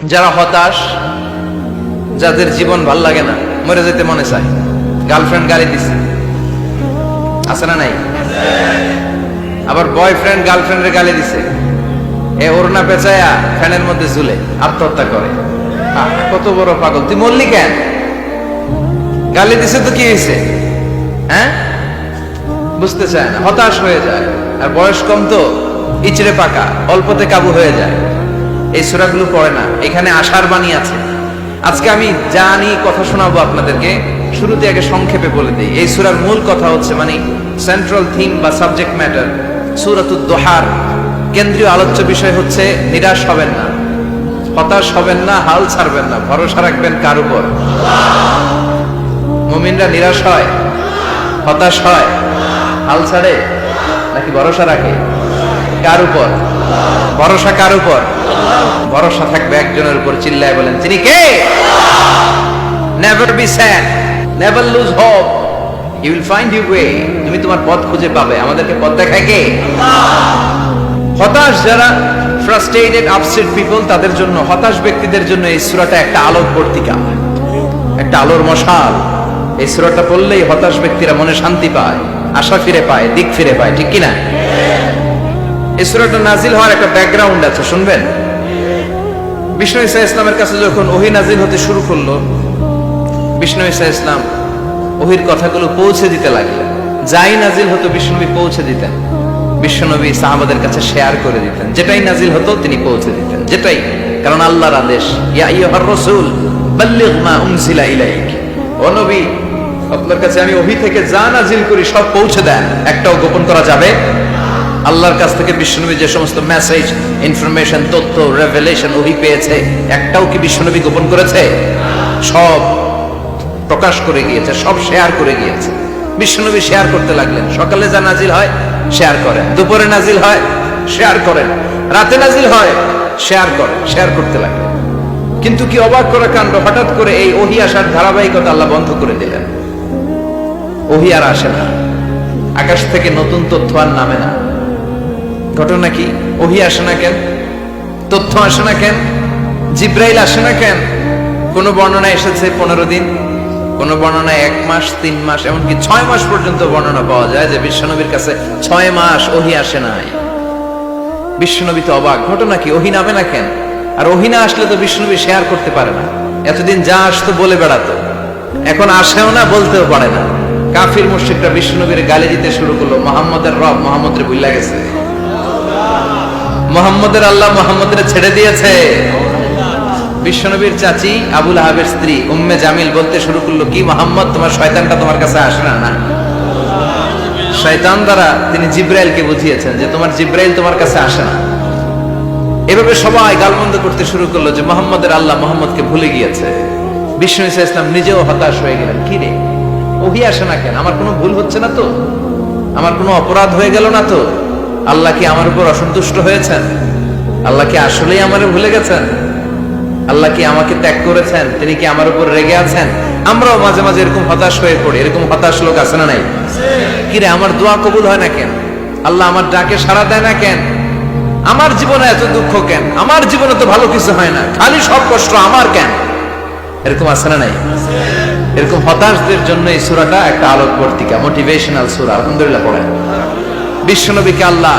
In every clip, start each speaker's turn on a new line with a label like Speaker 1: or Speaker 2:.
Speaker 1: যারা হতাশ, যাদের জীবন ভাল লাগে না, মরে যেতে মনে চায়, গার্লফ্রেন্ড গালি দিছে, আছে না নাই? আবার বয়ফ্রেন্ড গার্লফ্রেন্ডের গালি দিছে, এ ওড়না পেঁচায়া ফ্যানের মধ্যে ঝুলে আত্মহত্যা করে। কত বড় পাগল! তুই মরলি কেন? গালি দিছে তো কি হয়েছে? হ্যাঁ, বুঝতে চায় না, হতাশ হয়ে যায়। আর বয়স কম তো, ইচড়ে পাকা, অল্পতে কাবু হয়ে যায়। এই সূরাগুলো পড়ে না, এখানে আশার বাণী আছে। আজকে আমি জানি কথা শোনাবো আপনাদেরকে, শুরুতে আগে সংক্ষেপে বলে দিই। এই সূরার মূল কথা হচ্ছে, মানে সেন্ট্রাল থিম বা সাবজেক্ট ম্যাটার, সূরাতুদ দোহার কেন্দ্রীয় আলোচ্য বিষয় হচ্ছে নিরাশ হবেন না, হতাশ হবেন না, হাল ছাড়বেন না, ভরসা রাখবেন কার উপর? মুমিনরা নিরাশ হয়, হতাশ হয়, হাল ছাড়ে নাকি ভরসা রাখে? কার উপর ভরসা? কার উপর ভরসা থাকবে? একজনের উপর। চিল্লায় বলেন, তিনি কে? Never be sad, never lose hope, you will find your way. তুমি তোমার পথ খুঁজে পাবে। আমাদেরকে পথ দেখায় কে? হতাশ যারা, ফ্রাস্ট্রেটেড, আপসেট পিপল, তাদের জন্য, হতাশ ব্যক্তিদের জন্য এই সূরাটা একটা আলোক বর্তিকা, একটা আলোর মশাল। এই সূরাটা পড়লেই হতাশ ব্যক্তিরা মনে শান্তি পায়, আশা ফিরে পায়, দিক ফিরে পায়, ঠিক কিনা? এই সূরাটা নাজিল হওয়ার একটা ব্যাকগ্রাউন্ড আছে, শুনবেন। বিষ্ণু ঈসা ইসলামের কাছে যখন ওহী নাজিল হতে শুরু করলো, বিষ্ণু ঈসা ইসলাম ওহীর কথাগুলো পৌঁছে দিতে লাগলেন। যাই নাজিল হতো বিষ্ণুনবী পৌঁছে দিতেন, বিশ্বনবী সাহাবাদের কাছে শেয়ার করে দিতেন। যেটাই নাজিল হতো তিনি পৌঁছে দিতেন, যেটাই, কারণ আল্লাহর আদেশ, ইয়া আইয়ুহার রাসূল বাল্লিগ মা উনজিলা ইলাইক। ও নবী, আপনার কাছে আমি ওহী থেকে যা নাজিল করি সব পৌঁছে দেন, একটাও গোপন করা যাবে। আল্লাহর কাছ থেকে বিশ্বনবী যে সমস্ত মেসেজ, ইনফরমেশন, তথ্য, রেভেলেশন ওহী পেয়েছে, একটাও কি বিশ্বনবী গোপন করেছে? সব প্রকাশ করে গিয়েছে, সব শেয়ার করে গিয়েছে। বিশ্বনবী শেয়ার করতে লাগলেন। সকালে যা নাজিল হয় শেয়ার করেন, দুপুরে নাজিল হয় শেয়ার করেন, রাতে নাজিল হয় শেয়ার করেন, শেয়ার করতে লাগলেন। কিন্তু কি অবাক করা কাণ্ড, হঠাৎ করে এই ওহী আসার ধারাবাহিকতা আল্লাহ বন্ধ করে দিলেন। ওহী আর আসে না, আকাশ থেকে নতুন তথ্য আর নামে না। ঘটনা কি? ওহী আসে না কেন? তথ্য আসে না কেন? জিব্রাইল আসে না কেন? কোন বর্ণনা এসেছে 15 দিন, কোন বর্ণনায় 1 মাস, 3 মাস, এমনকি 6 মাস পর্যন্ত বর্ণনা পাওয়া যায় যে বিশ্বনবীর কাছে 6 মাস ওহী আসে নাই। বিশ্বনবী তো অবাক, ঘটনা কি? ওহী নামে না কেন? আর ওহী না আসলে তো বিশ্বনবী শেয়ার করতে পারে না। এতদিন যা আসতো বলে বেড়াতো, এখন আসেও না, বলতেও পারে না। কাফির মুশরিকরা বিশ্বনবীর গালি দিতে শুরু করলো, মুহাম্মদের রব মুহাম্মদরে ভুইলা গেছে, মুহাম্মদের আল্লাহ মুহাম্মদরে ছেড়ে দিয়েছে। বিশ্বনবীর চাচি আবু লাহাবের স্ত্রী উম্মে জামিল বলতে শুরু করলো, কি মুহাম্মদ, তোমার শয়তানটা তোমার কাছে আসে না? না, শয়তান দ্বারা তিনি জিব্রাইলকে বুঝিয়েছেন যে তোমার জিব্রাইল তোমার কাছে আসে না। এভাবে সবাই গালমন্দ করতে শুরু করলো যে মুহাম্মদের আল্লাহ মুহাম্মদকে ভুলে গিয়েছে। বিষ্ণু ঈসা ইসলাম নিজেও হতাশ হয়ে গেলেন। কি রে, ওহী আসে না কেন? আমার কোনো ভুল হচ্ছে না তো? আমার কোনো অপরাধ হয়ে গেল না তো? আল্লাহ কি আমার উপর অসন্তুষ্ট হয়েছেন? আল্লাহ কি আসলেই আমারে ভুলে গেছেন? আল্লাহ কি আমাকে ত্যাগ করেছেন? তিনি কি আমার উপর রেগে আছেন? আমরাও মাঝে মাঝে এরকম হতাশ হয়ে পড়ি। এরকম হতাশ লোক আছে না নাই? কিরে, আমার দোয়া কবুল হয় না কেন? আল্লাহ আমার ডাকে সাড়া দেয় না কেন? আমার জীবনে এত দুঃখ কেন? আমার জীবনে তো ভালো কিছু হয় না, খালি সব কষ্ট আমার কেন? এরকম আছে না নাই? এরকম হতাশদের জন্য এই সূরাটা একটা আলোক বর্তিকা, মোটিভেশনাল সূরা। আলহামদুলিল্লাহ পড়েন। বিশ্বনবীকে আল্লাহ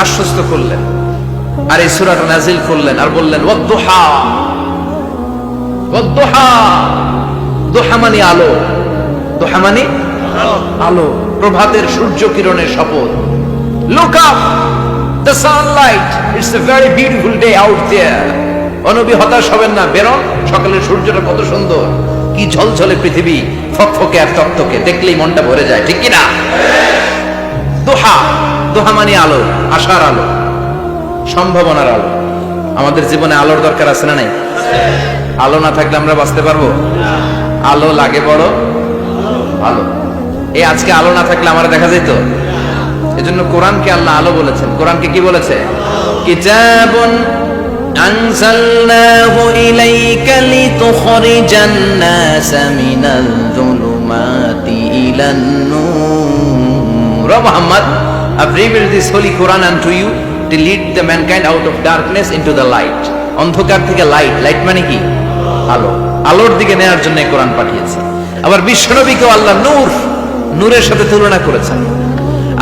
Speaker 1: আশ্বস্ত করলেন আর এই সূরাটা নাজিল করলেন আর বললেন, ওয়াদ-দুহা, ওয়াদ-দুহা, দুহা মানে আলো, দুহা মানে আলো, প্রভাতের সূর্য কিরণের শপথ। Look up, the sunlight, it's a very beautiful day out there. ও নবী, হতাশ হবেন না, বেরোন, সকালের সূর্যটা কত সুন্দর, কি ঝলঝলে পৃথিবী, ফকফকে আর তকতকে, দেখলেই মনটা ভরে যায়, ঠিক কি না? দোহা, দোহা মানে আলো, আশার আলো, সম্ভাবনার আলো। আমাদের জীবনে আলোর দরকার আছে না নাই? আলো না থাকলে আমরা বাঁচতে পারবো? আলো লাগে বড় আলো। এই আজকে আলো না থাকলে আমরা দেখা যেত। এজন্য কোরআনকে আল্লাহ আলো বলেছেন। কোরআনকে কি বলেছে? কিতাবুন আনজালনাহু ইলাইকা লিতুখরিজান নাসা মিনাল যুলুমাতি ইলান নূর। ও Muhammad, I've revealed this holy Quran unto you to lead the mankind out of darkness into the light. অন্ধকার থেকে লাইট, লাইট মানে কি? আলো। আলোর দিকে নেওয়ার জন্য কোরআন পাঠিয়েছে। আবার বিশ্বনবীকেও আল্লাহ নূর, নূরের সাথে তুলনা করেছেন।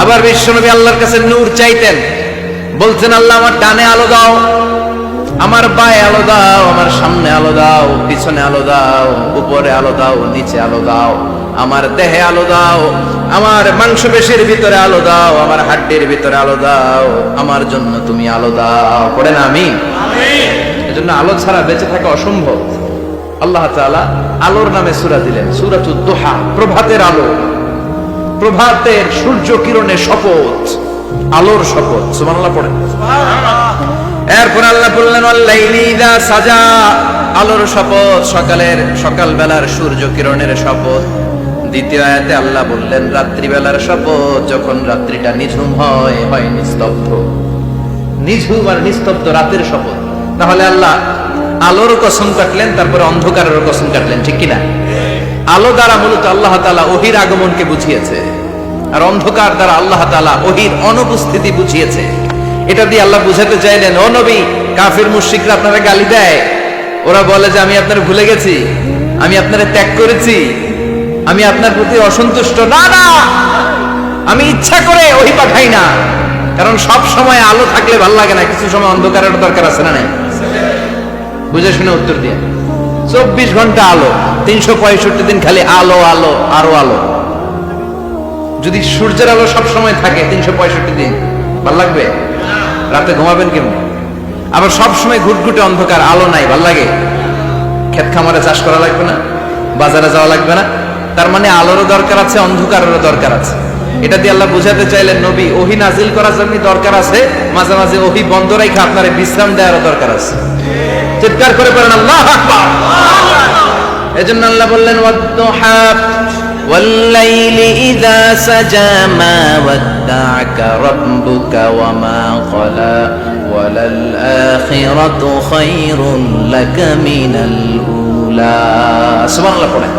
Speaker 1: আবার বিশ্বনবী আল্লাহর কাছে নূর চাইতেন, বলছেন আল্লাহ আমার ডানে আলো দাও, আমার বায়ে আলো দাও, আমার সামনে আলো দাও, পিছনে আলো দাও, উপরে আলো দাও, নিচে আলো দাও, আমার দেহে আলো দাও, আমার মাংসপেশির ভিতরে আলো দাও, আমার হাড্ডির ভিতরে আলো দাও, আমার জন্য তুমি আলো দাও। পড়েন আমিন। এজন্য আলো ছাড়া বেঁচে থাকা অসম্ভব। আল্লাহ তাআলা আলোর নামে সূরা দিলেন, সূরাতুদ দুহা, প্রভাতের আলো, প্রভাতের সূর্য কিরণের শপথ, আলোর শপথ। সুবহানাল্লাহ পড়েন। এরপর আল্লাহ বললেন ওয়াল্লাইলি ইযা সাজা, আলোর শপথ, সকাল বেলার সূর্য কিরণের শপথ। দ্বিতীয় আয়াতে আল্লাহ বললেন রাত্রিবেলার শপথ, যখন রাত্রিটা নিঝুম হয়, হয় নিস্তব্ধ, নিঝুম আর নিস্তব্ধ রাতের শপথ। তাহলে আল্লাহ আলোর কসম কাটলেন, তারপরে অন্ধকারের কসম কাটলেন, ঠিক কিনা? আলো দ্বারা মূলত আল্লাহ তাআলা ওহীর আগমনকে বুঝিয়েছে, আর অন্ধকার দ্বারা আল্লাহ তাআলা ওহীর অনুপস্থিতি বুঝিয়েছে। এটা দিয়ে আল্লাহ বুঝাতে চাইলেন, ও নবী, কাফির মুশরিকরা আপনারা গালি দেয়, ওরা বলে যে আমি আপনার ভুলে গেছি, আমি আপনারে ত্যাগ করেছি, আমি আপনার প্রতি অসন্তুষ্ট। না না, আমি ইচ্ছা করে ওহী পাঠাই না, কারণ সব সময় আলো থাকলে ভালো লাগে না, কিছু সময় অন্ধকারের দরকার আছে না নাই? বুঝে শুনে উত্তর দিয়ে। 24 ঘন্টা আলো, 365 দিন খালি আলো আলো আরো আলো। যদি সূর্যের আলো সব সময় থাকে 365 দিন, ভাল লাগবে? রাতে ঘুমাবেন কেমন? আবার সব সময় ঘুটঘুটে অন্ধকার, আলো নাই, ভাল লাগে? ক্ষেত খামারে চাষ করা লাগবে না, বাজারে যাওয়া লাগবে না। তার মানে আলোরও দরকার আছে, অন্ধকারেরও দরকার আছে। এটা দিয়ে আল্লাহ বুঝাতে চাইলেন, নবী, ওহী নাজিল করার জন্য দরকার আছে, মাঝে মাঝে ওহী বন্ধ রেখে আপনার বিশ্রাম দেওয়ারও দরকার আছে। চিৎকার করে বলেন আল্লাহু আকবার। এজন্য আল্লাহ বললেন ওয়াদ-দুহা ওয়াল-লাইলি ইযা সাজা মা ওয়াদ্দা'আকা রাব্বুকা ওয়া মা ক্বালা ওয়ালাল আখিরাতু খায়রুন লাকা মিনাল উলা। সুবহানাল্লাহ পড়েন।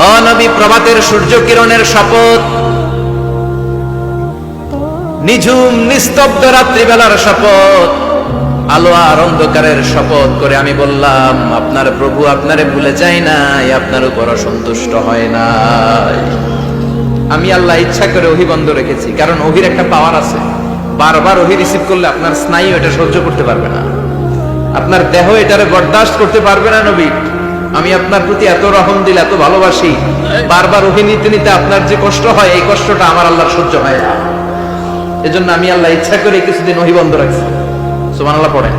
Speaker 1: ও নবী, প্রভাতের সূর্য কিরণের শপথ, নিঝুম নিস্তব্ধ রাত্রিবেলার শপথ, আলো আর অন্ধকারের শপথ করে আমি বললাম, আপনার প্রভু আপনারে ভুলে যায় নাই, আপনার উপর অসন্তুষ্ট হয় নাই। আমি আল্লাহ ইচ্ছা করে ওহী বন্ধ রেখেছি, কারণ ওহীর একটা পাওয়ার আছে। বারবার ওহী রিসিভ করলে আপনার স্নায়ু এটা সহ্য করতে পারবে না, আপনার দেহ এটারে বরদাস্ত করতে পারবে না। নবী, আমি আপনার প্রতি এত রহম দিল, এত ভালোবাসি, বারবার ওহী নিতে নিতে আপনার যে কষ্ট হয়, এই কষ্টটা আমার আল্লাহর সহ্য হয় না। এজন্য আমি আল্লাহ ইচ্ছা করে কিছুদিন ওহী বন্ধ রাখছি। সুবহানাল্লাহ পড়েন।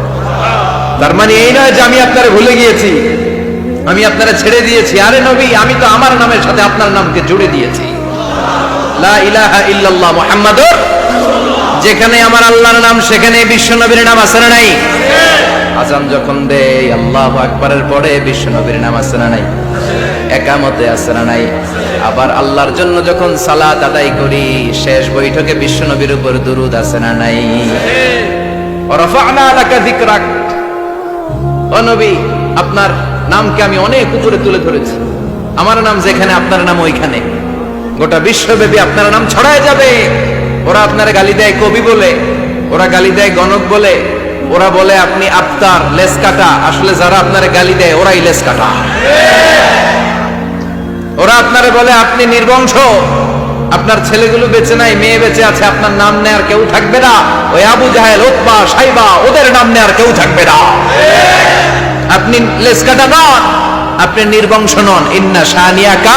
Speaker 1: তার মানে এই নয় যে আমি আপনারে ভুলে গিয়েছি, আমি আপনারে ছেড়ে দিয়েছি। আরে নবী, আমি তো আমার নামের সাথে আপনার নামকে জুড়ে দিয়েছি, লা ইলাহা ইল্লাল্লাহ মুহাম্মাদুর। যেখানে আমার আল্লাহর নাম, সেখানে বিশ্ব নবীর নাম আছে না নাই? আযান যখন দেই আল্লাহু আকবারের পরে বিশ্ব নবীর নাম আছে না নাই? একামতে আছে না নাই? আবার আল্লাহর জন্য যখন সালাত আদায় করি, শেষ বৈঠকে বিশ্ব নবীর উপর দুরূদ আছে না নাই? রাফা'না লাকা যিকরাক। ও নবী, আপনার নামকে আমি অনেক উপরে তুলে ধরেছি। আমার নাম যেখানে, আপনার নাম ওইখানে। গোটা বিশ্বব্যাপী আপনার নাম ছড়ায় যাবে। ওরা আপনারে গালি দেয় কবি বলে, ওরা গালি দেয় গণক বলে, ওরা বলে আপনি আফতার, লেস কাটা। আসলে যারা আপনারে গালি দেয় ওরাই লেস কাটা। ওরা আপনারে বলে আপনি নির্বংশ, আপনার ছেলেগুলো বেঁচে নাই, মেয়ে বেঁচে আছে, আপনার নাম নেয়ার কেউ থাকবে না। ওই আবু জাহেল, উতবা, সাইবা, ওদের নাম নেয়ার কেউ থাকবে না। আপনি লেসকাটা নন, আপনি নির্বংশ নন। ইন্না শানিয়াকা,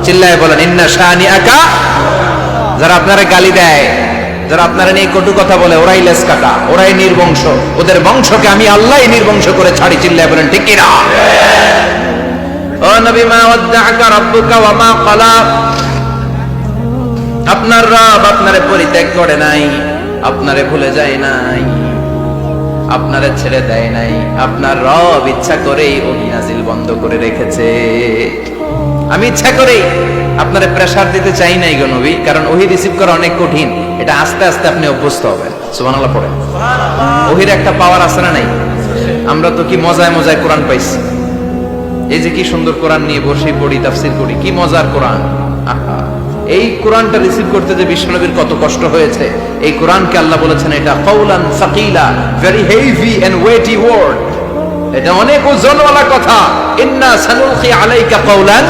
Speaker 1: চিল্লায় বলেন ইন্না শানিয়াকা। যারা আপনারা গালি দেয়, যারা আপনারা নিয়ে কটু কথা বলে, ওরাই লেসকাটা, ওরাই নির্বংশ। ওদের বংশকে আমি আল্লাহই নির্বংশ করে ছাড়ি। চিল্লায় বলেন ঠিক কিনা? ও নবী, মা ওয়াদ্দা'আকা রাব্বুকা ওয়া মা ক্বালা। আপনার রব আপনারে পরিত্যাগ করে নাই, আপনারে ভুলে যায় নাই, আপনারে ছেড়ে দেয় নাই। আপনার রব ইচ্ছা করেই ওহী নাজিল বন্ধ করে রেখেছে। আমি ইচ্ছা করেই আপনারে প্রেসার দিতে চাই নাই গো নবী, কারণ ওহী রিসিভ করা অনেক কঠিন। এটা আস্তে আস্তে আপনি অভ্যস্ত হবেন। সুবহানাল্লাহ পড়েন। ওহীর একটা পাওয়ার আছে না নাই? আমরা তো কি মজায় মজায় কোরআন পাইছি। এই যে কি সুন্দর কোরআন নিয়ে বসে পড়ি, তাফসীর করি, কি মজার কোরআন। আহা, এই কোরআনটা রিসিভ করতে যে বিশ্বনবীর কত কষ্ট হয়েছে, এই কোরআনকে আল্লাহ বলেছেন এটা কওলান সাকিলা, very heavy and weighty word, এটা অনেক ওজনওয়ালা কথা। ইন্না সানুলকি আলাইকা কওলান,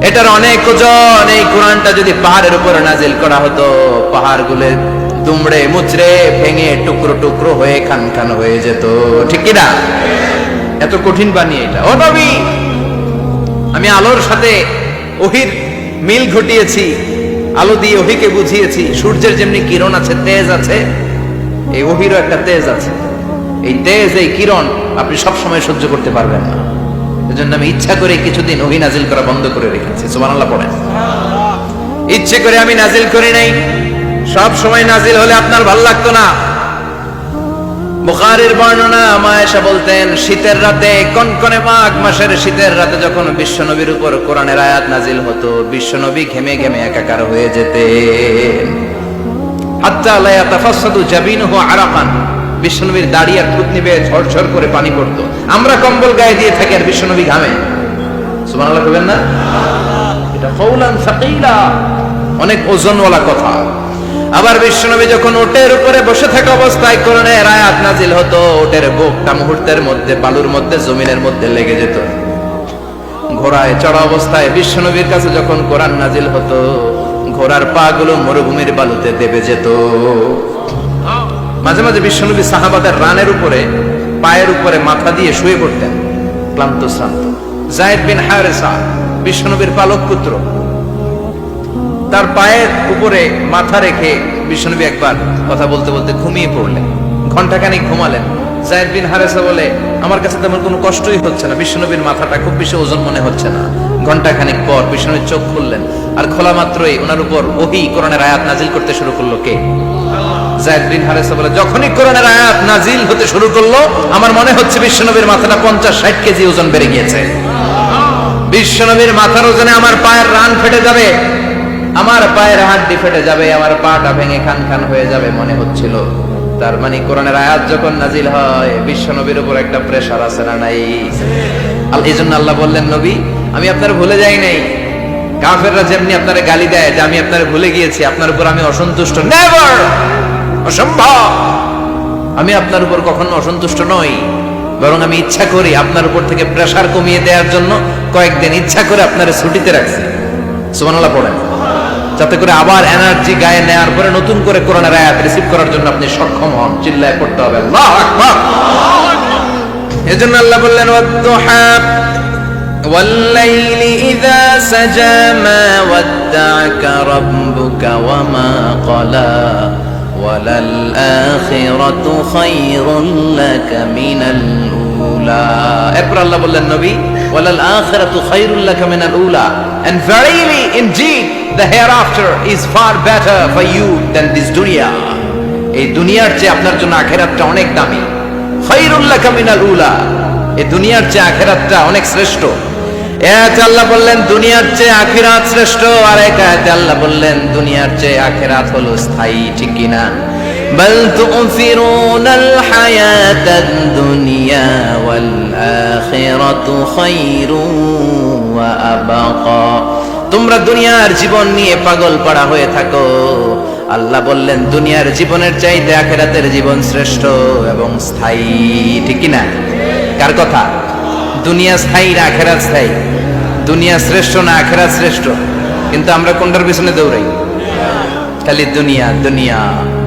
Speaker 1: এটার অনেক ওজন। এই কোরআনটা যদি পাহাড়ের উপরে নাজিল করা হতো, পাহাড়গুলো দুমড়ে মুচড়ে ভেঙে টুকরো টুকরো হয়ে খান খান হয়ে যেত, ঠিক কি না? এত কঠিন বানিয়ে এটা। ও নবী, আমি আলোর সাথে ওহির মিল ঘটিয়েছি, আলো দিয়ে ওহিকে বুঝিয়েছি। সূর্যের যেমনি কিরণ আছে, তেজ আছে, এই ওহিরও একটা তেজ আছে। এই তেজ, এই কিরণ আপনি সব সময় সহ্য করতে পারবেন না। এজন্য আমি ইচ্ছা করে কিছুদিন ওহি নাজিল করা বন্ধ করে রেখেছি। সুবহানাল্লাহ পড়েন। ইচ্ছে করে আমি নাজিল করি নাই। সব সময় নাজিল হলে আপনার ভালো লাগতো না। বুখারীর বর্ণনা, আয়েশা বলতেন শীতের রাতে, কনকনে মাঘ মাসের শীতের রাতে যখন বিশ্বনবীর উপর কোরআনের আয়াত নাজিল হতো, বিশ্বনবী ঘেমে ঘেমে একাকার হয়ে যেতেন। হাত্তা লা ইয়াতাফাসসাদু জাবিনুহু আরাকান, বিশ্বনবীর দাড়ি আর থুতনি বেয়ে ঝরঝর করে পানি পড়তো। আমরা কম্বল গায়ে দিয়ে থাকি আর বিশ্বনবী ঘামে। সুবহানাল্লাহ বলবেন না? এটা কওলান সাকিলা, অনেক ওজনওয়ালা কথা। আবার বিশ্বনবী যখন ওটের উপরে বসে থাকা অবস্থায় কোরআনের আয়াত নাজিল হতো, ওটের বুকটা মুহূর্তের মধ্যে বালুর মধ্যে, জমিনের মধ্যে লেগে যেত। ঘোড়ায় চড়া অবস্থায় বিশ্বনবীর কাছে যখন কোরআন নাজিল হতো, ঘোড়ার পা গুলো মরুভূমির বালুতে দেবে যেত। মাঝে মাঝে বিশ্বনবী সাহাবাদের রানের উপরে, পায়ের উপরে মাথা দিয়ে শুয়ে পড়তেন, ক্লান্ত শ্রান্ত। যায়েদ বিন হারেসা, বিশ্বনবীর পালক পুত্র, তার পায়ের উপরে মাথা রেখে বিশ্বনবী একবার কথা বলতে বলতে ঘুমিয়ে পড়লেন। ঘন্টাখানিক ঘুমালেন। যায়েদ বিন হারেসা বলে, আমার কাছে তেমন কোনো কষ্টই হচ্ছে না, বিশ্বনবীর মাথাটা খুব বেশি ওজন মনে হচ্ছে না। ঘন্টাখানিক পর বিশ্বনবীর চোখ খুললেন, আর খোলা মাত্রই ওনার উপর ওহী কোরআনের আয়াত নাজিল করতে শুরু করলো। কে? যায়েদ বিন হারেসা বলে, যখনই কোরআনের আয়াত নাজিল হতে শুরু করলো, আমার মনে হচ্ছে বিশ্বনবীর মাথাটা 50-60 কেজি ওজন বেড়ে গিয়েছে। বিশ্বনবীর মাথার ওজনে আমার পায়ের রান ফেটে যাবে, আমার পায়ের হাড্ডি ফেটে যাবে, আমার পাটা ভেঙে খান খান হয়ে যাবে মনে হচ্ছিল। তার মানে কোরআনের আয়াত যখন নাজিল হয়, বিশ্বনবীর উপর একটা প্রেসার আছে না নাই? এই জন্য আল্লাহ বললেন, নবী আমি আপনার ভুলে যাই নাই। কাফেররা যেমনি আপনারে গালি দেয় যে আমি আপনার ভুলে গিয়েছি, আপনার উপর আমি অসন্তুষ্ট, নেভার, অসম্ভব। আমি আপনার উপর কখনো অসন্তুষ্ট নই, বরং আমি ইচ্ছা করি আপনার উপর থেকে প্রেসার কমিয়ে দেওয়ার জন্য কয়েকদিন ইচ্ছা করে আপনারে ছুটিতে রাখছি। সুবহানাল্লাহ পড়েন, যাতে করে আবার এনার্জি গায়ে নেওয়ার পরে নতুন করে কোরআনের আয়াত রিসিভ করার জন্য আপনি সক্ষম হন। চিল্লায় পড়তে হবে আল্লাহু আকবার। এজন্য আল্লাহ বললেন, ওয়াদ-দুহা ওয়াল-লাইলি ইযা সাজা মা ওয়াদ্দা'আকা রাব্বুকা ওয়া মা ক্বালা ওয়ালাল আখিরাতু খায়রুল লাকা মিনাল উলা। এরপর আল্লাহ বললেন, নবী ওয়ালাল আখিরাতু খায়রুল লাকা মিনাল উলা, and verily indeed the hereafter is far better for you than this dunya. এই দুনিয়ার চেয়ে আপনার জন্য আখিরাতটা অনেক দামি। খায়রুল লাকা মিনাল উলা, এই দুনিয়ার চেয়ে আখিরাতটা অনেক শ্রেষ্ঠ। এতে আল্লাহ বললেন দুনিয়ার চেয়ে আখিরাত শ্রেষ্ঠ, আর এক আয়াতে আল্লাহ বললেন দুনিয়ার চেয়ে আখিরাত হলো স্থায়ী, ঠিক কি না? বাল তু'ফিরুনাল হায়াতাদ দুনিয়া ওয়াল আখিরাতু খায়রুন ওয়া আবাকা। তোমরা দুনিয়ার জীবন নিয়ে পাগল পাড়া হয়ে থাকো, আল্লাহ বললেন দুনিয়ার জীবনের চাইতে আখিরাতের জীবন শ্রেষ্ঠ এবং স্থায়ী, ঠিক কি না? কার কথা? দুনিয়া স্থায়ী না আখিরাত স্থায়ী? দুনিয়া শ্রেষ্ঠ না আখিরাত শ্রেষ্ঠ? কিন্তু আমরা কোনটার পিছনে দৌড়াই? খালি দুনিয়া দুনিয়া।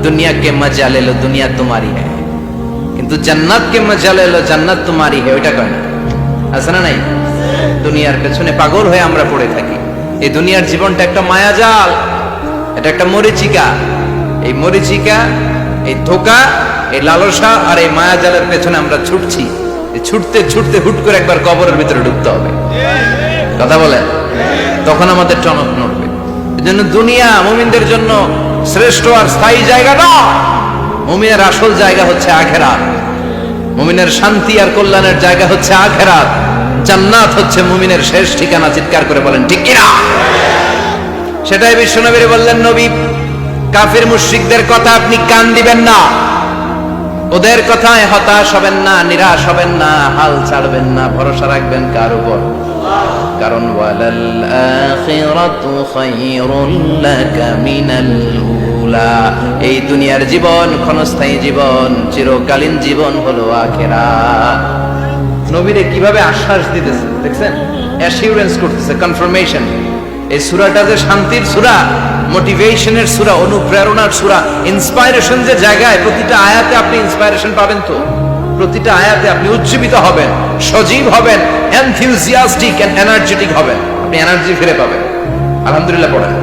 Speaker 1: দুনিয়া কে মজা লে লো, দুনিয়া তোমারি হ্যায়, কিন্তু জান্নাত কে মজা লে লো, জান্নাত তোমারি হ্যায়, ওইটা কয় না? আছে না নাই? দুনিয়ার পেছনে পাগল হয়ে আমরা পড়ে থাকি। এই দুনিয়ার জীবনটা একটা মায়াজাল, এটা একটা মরিচিকা। এই মরিচিকা, এই ধোঁকা, এই লালসা আর এই মায়াজালের পেছনে আমরা ছুটছি। ছুটতে ছুটতে হুট করে একবার কবরের ভিতরে ঢুকতে হবে। কথা বলে, তখন আমাদের টনক নড়বে। এজন্য দুনিয়া মুমিনদের জন্য শ্রেষ্ঠ আর স্থায়ী জায়গা না। মুমিনের আসল জায়গা হচ্ছে আখিরাত। মুমিনের শান্তি আর কল্যাণের জায়গা হচ্ছে আখিরাত। জান্নাত হচ্ছে মুমিনের শেষ ঠিকানা। চিৎকার করে বলেন ঠিক কিনা? সেটাই বিশ্বনবী বললেন, নবী কাফির মুশরিকদের কথা আপনি কান দিবেন না, ওদের কথায় হতাশ হবেন না, নিরাশ হবেন না, হাল ছাড়বেন না, ভরসা রাখবেন কার উপর? কারণ ওয়ালাল আখিরাতু খায়রুল লাকা মিনাল উলা, এই দুনিয়ার জীবন ক্ষণস্থায়ী জীবন, চিরকালীন জীবন হলো আখিরাত। নবীরে কিভাবে আশ্বাস দিতেছে দেখছেন, অ্যাসিউরেন্স করতেছে, কনফার্মেশন। এই সূরাটা যে শান্তির সূরা, মোটিভেশনের সূরা, অনুপ্রেরণার সূরা, ইন্সপাইরেশন যে জায়গায়, প্রতিটা আয়াতে আপনি ইন্সপাইরেশন পাবেন। তো প্রতিটা আয়াতে আপনি উজ্জীবিত হবেন, সজীব হবেন, এনথিউজিয়াস্টিক এন্ড এনার্জেটিক হবেন, আপনি এনার্জি ফিরে পাবেন। আলহামদুলিল্লাহ পড়েন।